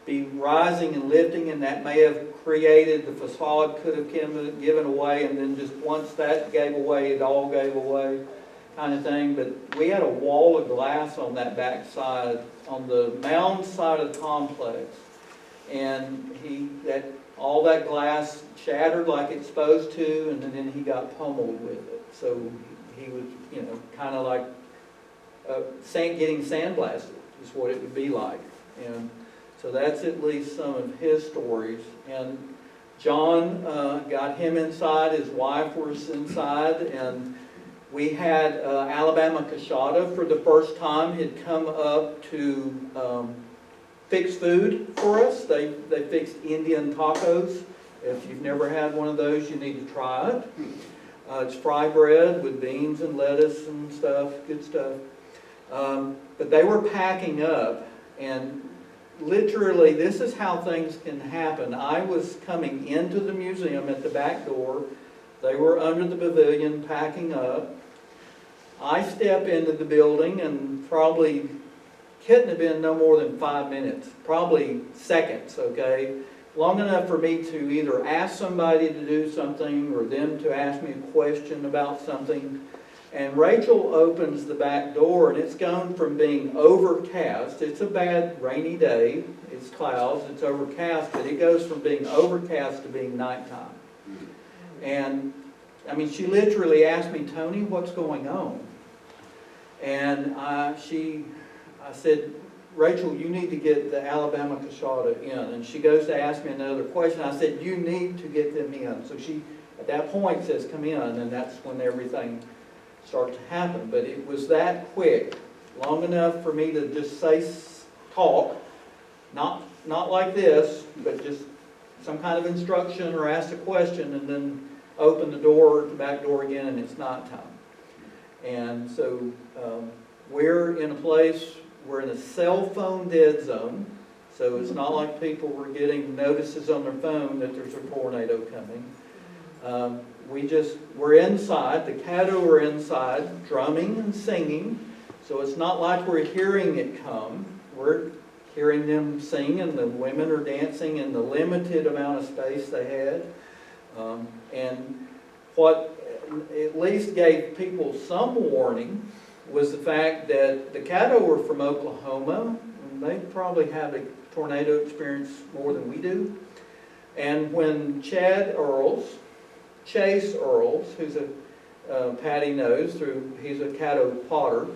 be rising and lifting, and that may have created, the facade could have given away, and then just once that gave away, it all gave away, kind of thing. But we had a wall of glass on that back side, on the Mounds side of the complex, and all that glass shattered like it's supposed to, and then he got pummeled with it. So he was, kind of like getting sandblasted is what it would be like. And so that's at least some of his stories. And John got him inside, his wife was inside, and we had Alabama Cashada for the first time. He'd come up to fix food for us. They fixed Indian tacos. If you've never had one of those, you need to try it. It's fry bread with beans and lettuce and stuff, good stuff. But they were packing up, and literally this is how things can happen. I was coming into the museum at the back door. They were under the pavilion packing up. I step into the building, and probably couldn't have been no more than 5 minutes, probably seconds, okay? Long enough for me to either ask somebody to do something or them to ask me a question about something. And Rachel opens the back door, and it's gone from being overcast. It's a bad rainy day. It's clouds. It's overcast, but it goes from being overcast to being nighttime. And I mean, she literally asked me, "Tony, what's going on?" And I said, "Rachel, you need to get the Alabama Cashada in." And she goes to ask me another question. I said, "You need to get them in." So she, at that point, says, "Come in," and that's when everything started to happen. But it was that quick, long enough for me to just talk, not like this, but just some kind of instruction or ask a question, and then open the door, the back door again, and it's nighttime. And so we're in a place, we're in a cell phone dead zone, so it's not like people were getting notices on their phone that there's a tornado coming. We're inside, the Caddo are inside, drumming and singing, so it's not like we're hearing it come. We're hearing them sing, and the women are dancing in the limited amount of space they had. And what at least gave people some warning was the fact that the Caddo were from Oklahoma, and they probably have a tornado experience more than we do. And when Chase Earls, who's a Patty knows, he's a Caddo potter,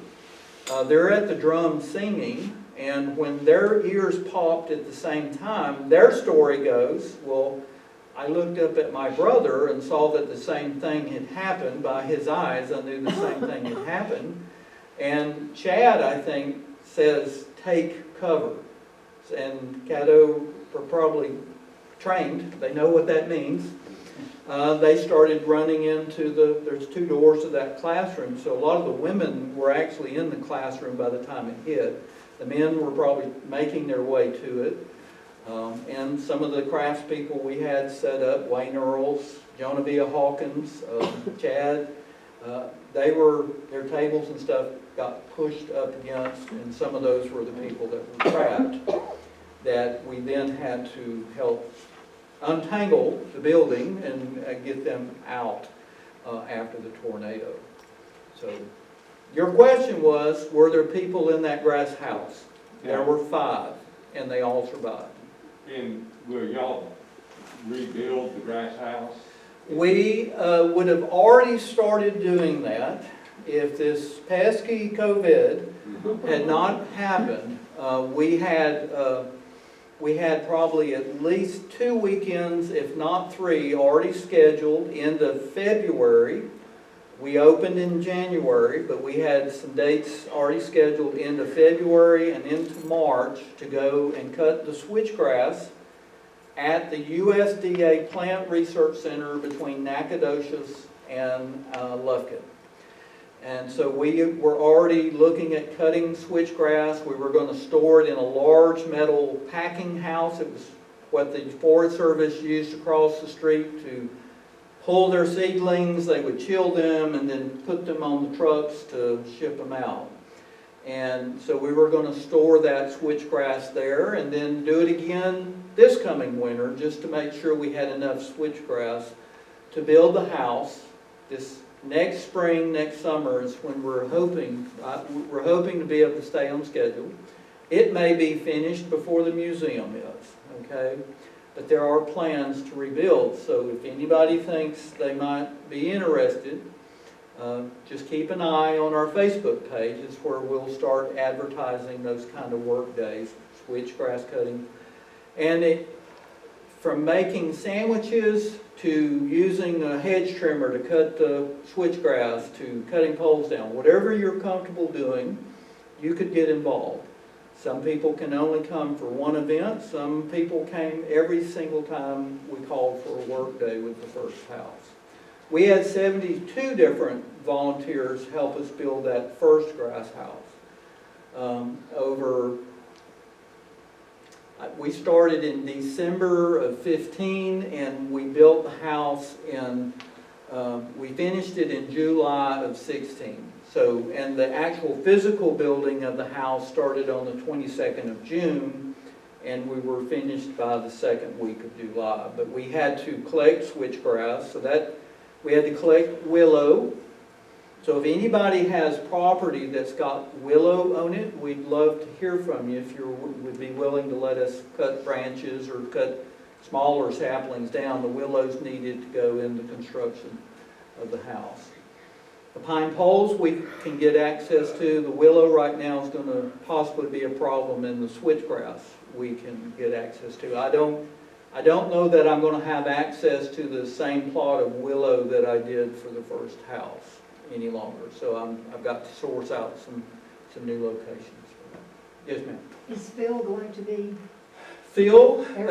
they're at the drum singing, and when their ears popped at the same time, their story goes, well, I looked up at my brother and saw that the same thing had happened. By his eyes, I knew the same thing had happened. And Chad, I think, says, "Take cover." And Caddo are probably trained. They know what that means. They started running into there's 2 doors to that classroom, so a lot of the women were actually in the classroom by the time it hit. The men were probably making their way to it. And some of the craftspeople we had set up, Wayne Earls, Jonavia Hawkins, Chad, their tables and stuff got pushed up against, and some of those were the people that were trapped, that we then had to help untangle the building and get them out after the tornado. So your question was, were there people in that grass house? Yeah. There were 5, and they all survived. And will y'all rebuild the grass house? We would have already started doing that if this pesky COVID had not happened. We had probably at least 2 weekends, if not 3, already scheduled into February. We opened in January, but we had some dates already scheduled into February and into March to go and cut the switchgrass at the USDA Plant Research Center between Nacogdoches and Lufkin. And so we were already looking at cutting switchgrass. We were going to store it in a large metal packing house. It was what the Forest Service used across the street to pull their seedlings. They would chill them and then put them on the trucks to ship them out. And so we were going to store that switchgrass there and then do it again this coming winter, just to make sure we had enough switchgrass to build the house. This next spring, next summer is when we're hoping to be able to stay on schedule. It may be finished before the museum is, okay? But there are plans to rebuild, so if anybody thinks they might be interested, just keep an eye on our Facebook page. It's where we'll start advertising those kind of work days, switchgrass cutting. And from making sandwiches to using a hedge trimmer to cut the switchgrass to cutting poles down, whatever you're comfortable doing, you could get involved. Some people can only come for one event. Some people came every single time we called for a work day with the first house. We had 72 different volunteers help us build that first grass house. We started in December of 15 and we built the house we finished it in July of 16. So, and the actual physical building of the house started on the 22nd of June and we were finished by the second week of July. But we had to collect switchgrass, so that we had to collect willow. So if anybody has property that's got willow on it, we'd love to hear from you if you would be willing to let us cut branches or cut smaller saplings down. The willows needed to go in the construction of the house. The pine poles we can get access to. The willow right now is going to possibly be a problem, and the switchgrass we can get access to. I don't know that I'm going to have access to the same plot of willow that I did for the first house any longer. So I've got to source out some new locations for that. Yes, ma'am. Is Phil going to be? Phil, in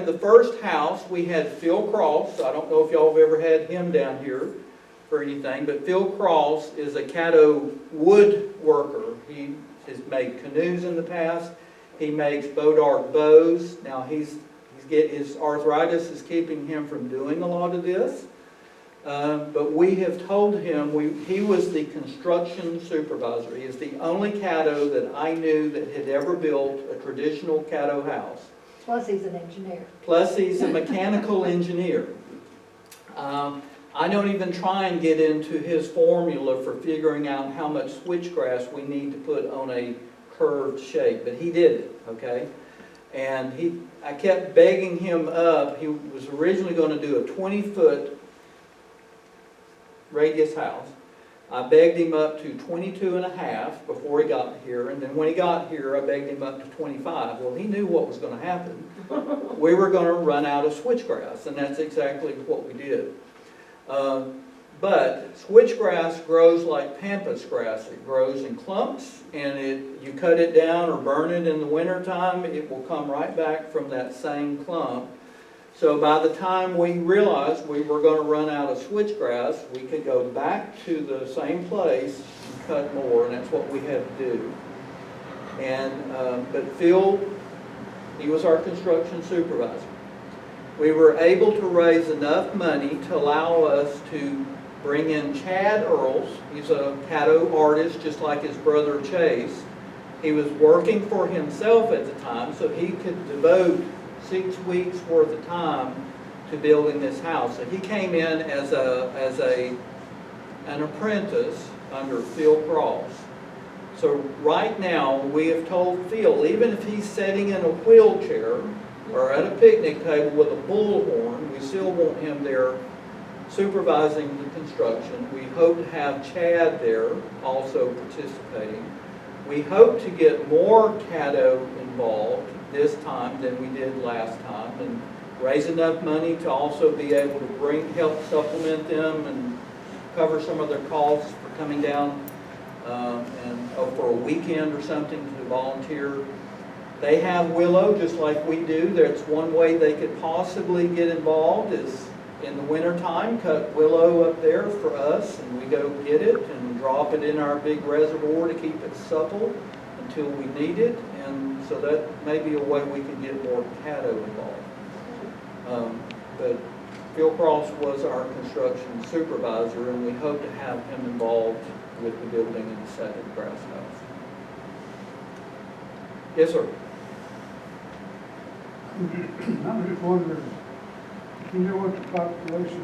the first house, we had Phil Cross. I don't know if y'all have ever had him down here for anything, but Phil Cross is a Caddo woodworker. He has made canoes in the past. He makes Bodart bows. Now his arthritis is keeping him from doing a lot of this. But we have told him, he was the construction supervisor. He is the only Caddo that I knew that had ever built a traditional Caddo house. Plus he's an engineer. Plus he's a mechanical engineer. I don't even try and get into his formula for figuring out how much switchgrass we need to put on a curved shape, but he did it, okay? And I kept begging him up. He was originally going to do a 20-foot radius house. I begged him up to 22 and a half before he got here, and then when he got here, I begged him up to 25. Well, he knew what was going to happen. We were going to run out of switchgrass, and that's exactly what we did. But switchgrass grows like pampas grass. It grows in clumps, and you cut it down or burn it in the wintertime, it will come right back from that same clump. So by the time we realized we were going to run out of switchgrass, we could go back to the same place and cut more, and that's what we had to do. And but Phil, he was our construction supervisor. We were able to raise enough money to allow us to bring in Chad Earls. He's a Caddo artist, just like his brother Chase. He was working for himself at the time, so he could devote 6 weeks worth of time to building this house. So he came in as an apprentice under Phil Cross. So right now we have told Phil, even if he's sitting in a wheelchair or at a picnic table with a bullhorn, we still want him there supervising the construction. We hope to have Chad there also participating. We hope to get more Caddo involved this time than we did last time, and raise enough money to also be able to help supplement them and cover some of their costs for coming down for a weekend or something to volunteer. They have willow just like we do. That's one way they could possibly get involved is in the wintertime, cut willow up there for us, and we go get it and drop it in our big reservoir to keep it supple until we need it. And so that may be a way we can get more Caddo involved. But Phil Cross was our construction supervisor, and we hope to have him involved with the building of the second grass house. Yes, sir. I'm just wondering, you know what the population